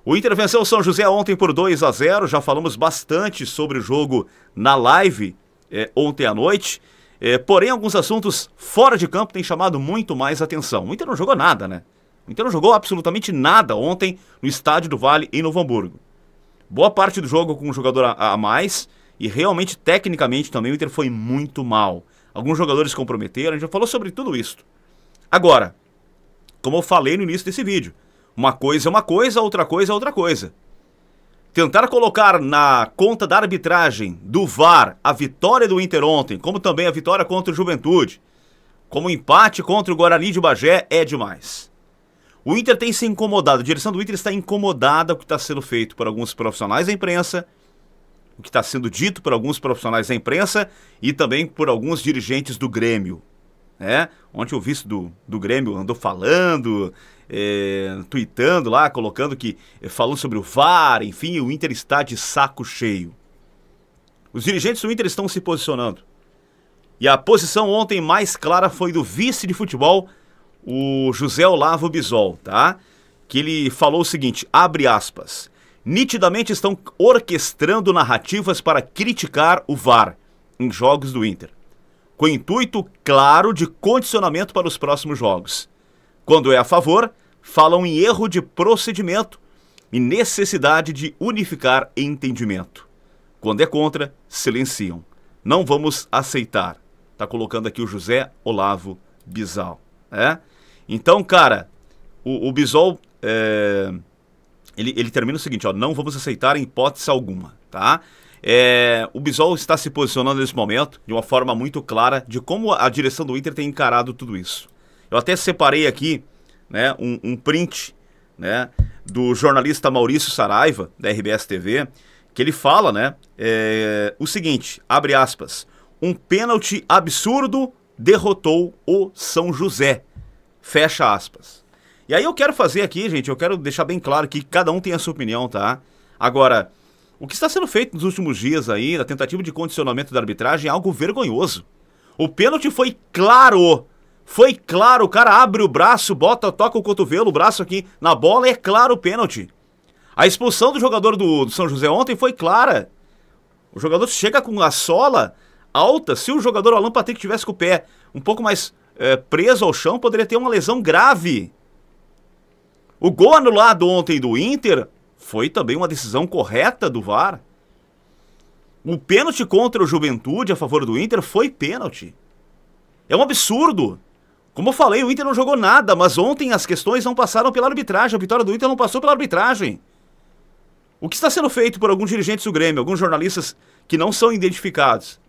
O Inter venceu o São José ontem por 2-0, já falamos bastante sobre o jogo na live ontem à noite, porém alguns assuntos fora de campo têm chamado muito mais atenção. O Inter não jogou nada, né? O Inter não jogou absolutamente nada ontem no Estádio do Vale em Novo Hamburgo. Boa parte do jogo com um jogador a mais e realmente, tecnicamente também o Inter foi muito mal. Alguns jogadores comprometeram, a gente já falou sobre tudo isso. Agora, como eu falei no início desse vídeo, uma coisa é uma coisa, outra coisa é outra coisa. Tentar colocar na conta da arbitragem, do VAR, a vitória do Inter ontem, como também a vitória contra o Juventude, como empate contra o Guarani de Bagé, é demais. O Inter tem se incomodado, a direção do Inter está incomodada com o que está sendo feito por alguns profissionais da imprensa, o que está sendo dito por alguns profissionais da imprensa e também por alguns dirigentes do Grêmio. Ontem o vice do Grêmio andou falando, tweetando lá, colocando que falou sobre o VAR, enfim, o Inter está de saco cheio. Os dirigentes do Inter estão se posicionando. E a posição ontem mais clara foi do vice de futebol, o José Olavo Bisol, tá? Que ele falou o seguinte, abre aspas, nitidamente estão orquestrando narrativas para criticar o VAR em jogos do Inter, com intuito claro de condicionamento para os próximos jogos. Quando é a favor, falam em erro de procedimento e necessidade de unificar entendimento. Quando é contra, silenciam. Não vamos aceitar. Tá colocando aqui o José Olavo Bisol. Então, cara, o Bisol, ele termina o seguinte, ó, não vamos aceitar em hipótese alguma, tá? O Bisol está se posicionando nesse momento de uma forma muito clara de como a direção do Inter tem encarado tudo isso. Eu até separei aqui, né, um print, né, do jornalista Maurício Saraiva, da RBS TV, que ele fala, né, o seguinte, abre aspas, um pênalti absurdo derrotou o São José, fecha aspas. E aí eu quero fazer aqui, gente, eu quero deixar bem claro que cada um tem a sua opinião, tá? Agora, o que está sendo feito nos últimos dias aí, na tentativa de condicionamento da arbitragem, é algo vergonhoso. O pênalti foi claro, o cara abre o braço, toca o cotovelo, o braço aqui na bola, é claro o pênalti. A expulsão do jogador do São José ontem foi clara. O jogador chega com a sola alta, se o jogador Alan Patrick tivesse com o pé um pouco mais preso ao chão, poderia ter uma lesão grave. O gol anulado ontem do Inter foi também uma decisão correta do VAR. O pênalti contra o Juventude a favor do Inter foi pênalti. É um absurdo. Como eu falei, o Inter não jogou nada, mas ontem as questões não passaram pela arbitragem. A vitória do Inter não passou pela arbitragem. O que está sendo feito por alguns dirigentes do Grêmio, alguns jornalistas que não são identificados,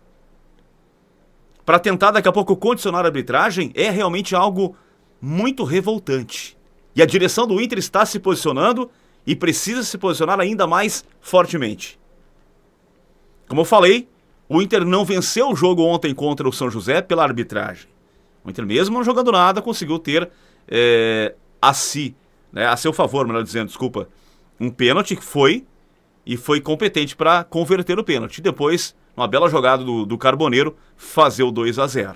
para tentar daqui a pouco condicionar a arbitragem, é realmente algo muito revoltante. E a direção do Inter está se posicionando e precisa se posicionar ainda mais fortemente. Como eu falei, o Inter não venceu o jogo ontem contra o São José pela arbitragem. O Inter, mesmo não jogando nada, conseguiu ter a seu favor, melhor dizendo, desculpa, um pênalti que foi competente para converter o pênalti. Depois, uma bela jogada do Carboneiro, fazer o 2-0.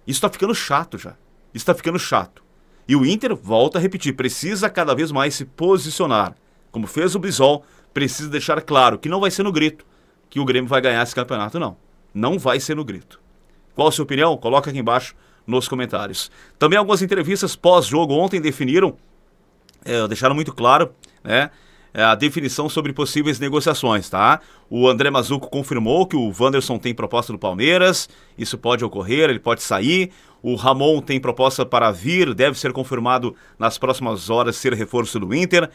Isso está ficando chato já. Isso está ficando chato. E o Inter, volta a repetir, precisa cada vez mais se posicionar. Como fez o Bisol, precisa deixar claro que não vai ser no grito que o Grêmio vai ganhar esse campeonato, não. Não vai ser no grito. Qual a sua opinião? Coloca aqui embaixo nos comentários. Também algumas entrevistas pós-jogo ontem deixaram muito claro, né, a definição sobre possíveis negociações, tá? O André Mazzucco confirmou que o Wanderson tem proposta do Palmeiras, isso pode ocorrer, ele pode sair. O Ramon tem proposta para vir, deve ser confirmado nas próximas horas ser reforço do Inter.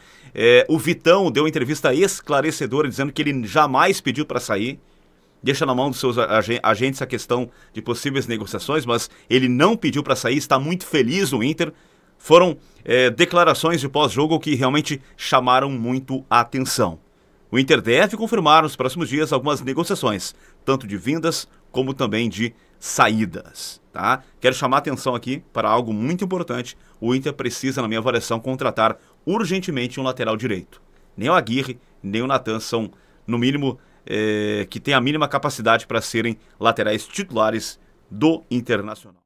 O Vitão deu entrevista esclarecedora dizendo que ele jamais pediu para sair. Deixa na mão dos seus agentes a questão de possíveis negociações, mas ele não pediu para sair, está muito feliz no Inter. Foram declarações de pós-jogo que realmente chamaram muito a atenção. O Inter deve confirmar nos próximos dias algumas negociações, tanto de vindas como também de saídas, tá? Quero chamar a atenção aqui para algo muito importante. O Inter precisa, na minha avaliação, contratar urgentemente um lateral direito. Nem o Aguirre, nem o Natan são, no mínimo, que têm a mínima capacidade para serem laterais titulares do Internacional.